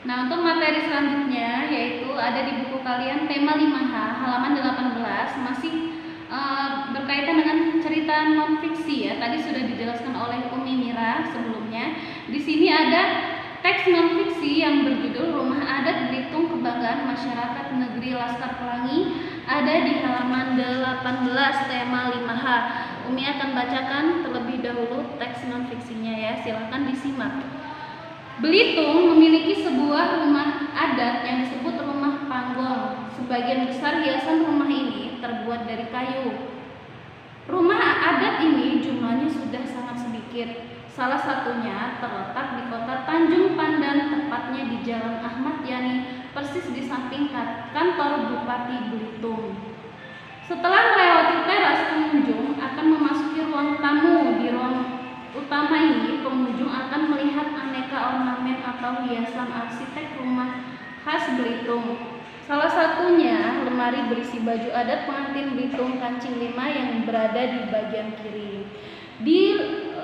Nah, untuk materi selanjutnya yaitu ada di buku kalian tema 5H halaman 18 masih berkaitan dengan cerita non fiksi ya. Tadi sudah dijelaskan oleh Umi Mira sebelumnya. Di sini ada teks non fiksi yang berjudul Rumah Adat Belitung Kebanggaan Masyarakat Negeri Laskar Pelangi, ada di halaman 18 tema 5H. Umi akan bacakan terlebih dahulu teks non fiksinya ya. Silakan disimak. Belitung memiliki sebuah rumah adat yang disebut rumah panggong. Sebagian besar hiasan rumah ini terbuat dari kayu. Rumah adat ini jumlahnya sudah sangat sedikit. Salah satunya terletak di kota Tanjung Pandan, tepatnya di Jalan Ahmad Yani, persis di samping kantor Bupati Belitung. Setelah melewati teras, pengunjung akan memasuki ruang tamu. Di ruang utama ini, pengunjung akan melihat aneka ornamen atau hiasan arsitek rumah khas Belitung. Salah satunya lemari berisi baju adat pengantin Belitung kancing 5 yang berada di bagian kiri. Di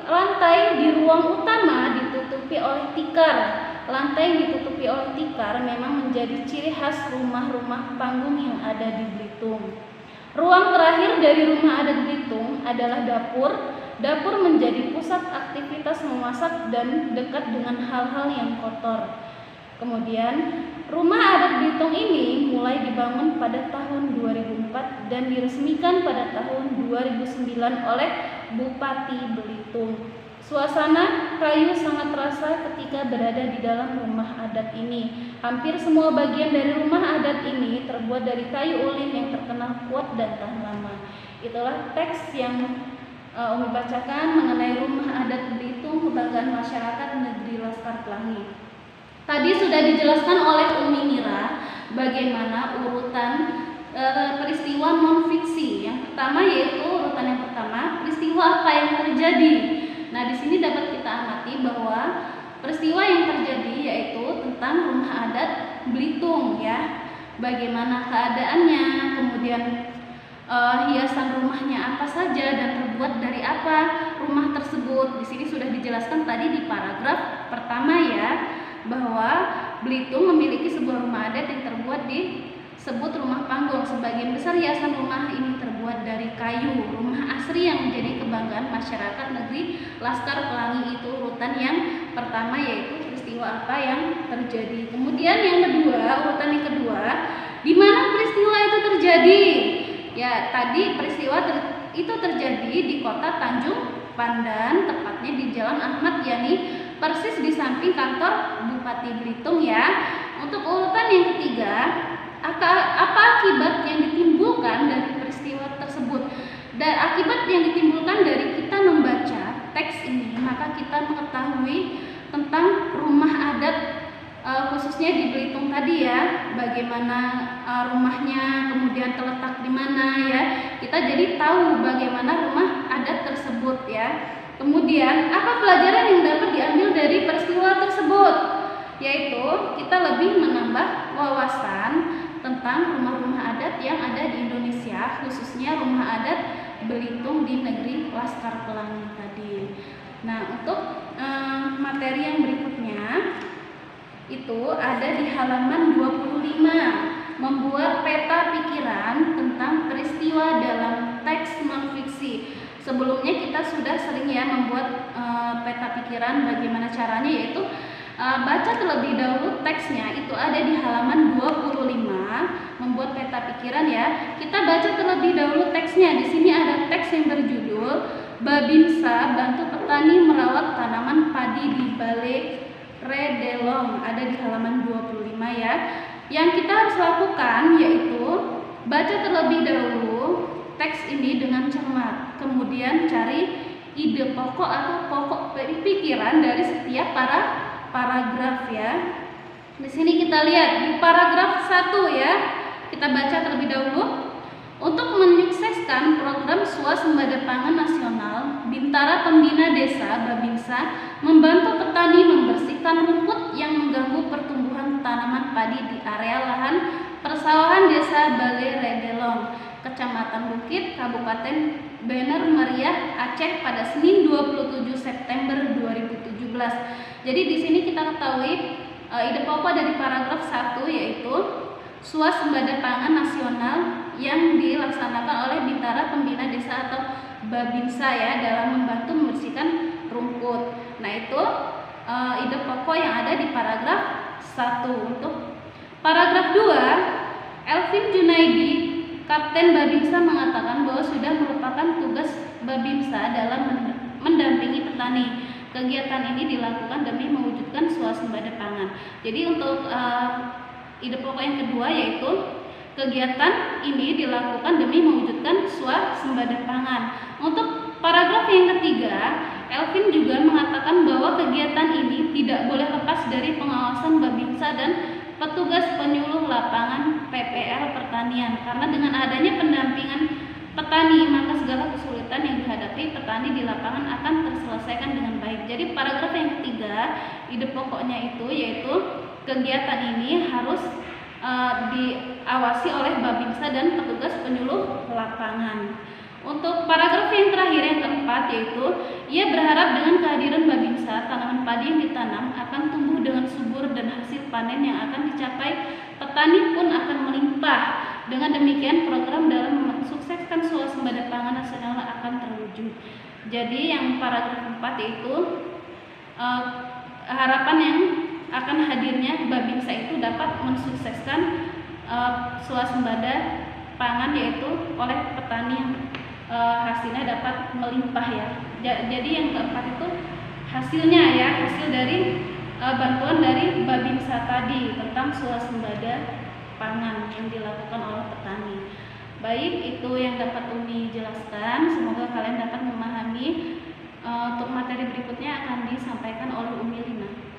lantai di ruang utama ditutupi oleh tikar. Lantai yang ditutupi oleh tikar memang menjadi ciri khas rumah-rumah panggung yang ada di Belitung. Ruang terakhir dari rumah adat Belitung adalah dapur. Dapur menjadi pusat aktivitas memasak dan dekat dengan hal-hal yang kotor. Kemudian, rumah adat Belitung ini mulai dibangun pada tahun 2004 dan diresmikan pada tahun 2009 oleh Bupati Belitung. Suasana kayu sangat terasa ketika berada di dalam rumah adat ini. Hampir semua bagian dari rumah adat ini terbuat dari kayu ulin yang terkenal kuat dan tahan lama. Itulah teks yang Umi bacakan mengenai rumah adat Belitung Kebanggaan Masyarakat Negeri Laskar Pelangi. Tadi sudah dijelaskan oleh Umi Mira bagaimana urutan peristiwa non fiksi. Yang pertama yaitu urutan yang pertama, peristiwa apa yang terjadi. Nah, di sini dapat kita amati bahwa peristiwa yang terjadi yaitu tentang rumah adat Belitung ya. Bagaimana keadaannya, kemudian hiasan rumahnya apa saja dan terbuat dari apa rumah tersebut. Di sini sudah dijelaskan tadi di paragraf pertama ya, bahwa Belitung memiliki sebuah rumah adat yang terbuat disebut rumah panggung. Sebagian besar hiasan rumah ini terbuat dari kayu. Rumah asri yang menjadi kebanggaan masyarakat negeri Laskar Pelangi. Itu urutan yang pertama yaitu peristiwa apa yang terjadi. Kemudian yang kedua, urutan yang kedua, di mana peristiwa itu terjadi? Ya, tadi peristiwa itu terjadi di kota Tanjung Pandan, tepatnya di Jalan Ahmad Yani, persis di samping kantor Bupati Belitung ya. Untuk urutan yang ketiga, apa akibat yang ditimbulkan dari peristiwa tersebut? Dan akibat yang ditimbulkan dari kita membaca teks ini, maka kita mengetahui tentang rumah adat khususnya di Belitung tadi ya, bagaimana rumahnya, kemudian terletak di mana ya. Kita jadi tahu bagaimana rumah adat tersebut ya. Kemudian apa pelajaran yang dapat diambil dari peristiwa tersebut? Yaitu kita lebih menambah wawasan tentang rumah-rumah adat yang ada di Indonesia, khususnya rumah adat Belitung di negeri Laskar Pelangi tadi. Nah, untuk materi yang berikutnya itu ada di halaman 25, membuat peta pikiran tentang peristiwa dalam teks non fiksi. Sebelumnya kita sudah sering ya membuat peta pikiran. Bagaimana caranya? Yaitu baca terlebih dahulu teksnya, itu ada di halaman 25, membuat peta pikiran ya. Kita baca terlebih dahulu teksnya. Di sini ada teks yang berjudul Babinsa bantu petani merawat tanaman padi di Balai Redelong, ada di halaman 25 ya. Yang kita harus lakukan yaitu baca terlebih dahulu teks ini dengan cermat, kemudian cari ide pokok atau pokok pikiran dari setiap paragraf ya. Di sini kita lihat di paragraf 1 ya. Kita baca terlebih dahulu. Untuk menyukseskan program swasembada pangan nasional, Bintara Pembina Desa Babinsa membantu petani membersihkan rumput yang mengganggu pertumbuhan tanaman padi di area lahan persawahan Desa Balai Redelong, Kecamatan Bukit, Kabupaten Bener Meriah, Aceh pada Senin 27 September 2017. Jadi di sini kita ketahui ide pokok dari paragraf 1 yaitu swasembada pangan nasional yang dilaksanakan oleh Bintara Pembina Desa atau Babinsa ya dalam membantu membersihkan rumput. Nah itu ide pokok yang ada di paragraf 1. Untuk paragraf 2, Elvin Junaidi, Kapten Babinsa mengatakan bahwa sudah merupakan tugas Babinsa dalam mendampingi petani. Kegiatan ini dilakukan demi mewujudkan swasembada pangan. Jadi untuk ide pokok yang kedua yaitu kegiatan ini dilakukan demi mewujudkan swasembada pangan. Untuk paragraf yang ketiga, Elvin juga mengatakan bahwa kegiatan ini tidak boleh lepas dari pengawasan Babinsa dan petugas penyuluh lapangan PPL Pertanian, karena dengan adanya pendampingan petani maka segala kesulitan yang dihadapi petani di lapangan akan terselesaikan dengan baik. Jadi paragraf yang ketiga ide pokoknya itu yaitu kegiatan ini harus diawasi oleh Babinsa dan petugas penyuluh lapangan. Untuk paragraf yang terakhir yang keempat yaitu ia berharap dengan kehadiran Babinsa tanaman padi yang ditanam akan tumbuh dengan subur dan hasil panen yang akan dicapai petani pun akan melimpah. Dengan demikian program dalam mensukseskan swasembada pangan nasional akan terwujud. Jadi yang paragraf 4 itu harapan yang akan hadirnya Babinsa itu dapat mensukseskan swasembada pangan yaitu oleh petani yang hasilnya dapat melimpah ya. Jadi yang keempat itu hasilnya ya, hasil dari bantuan dari Babinsa tadi tentang swasembada pangan yang dilakukan oleh petani. Baik, itu yang dapat Umi jelaskan. Semoga kalian dapat memahami. Untuk materi berikutnya akan disampaikan oleh Umi Lina.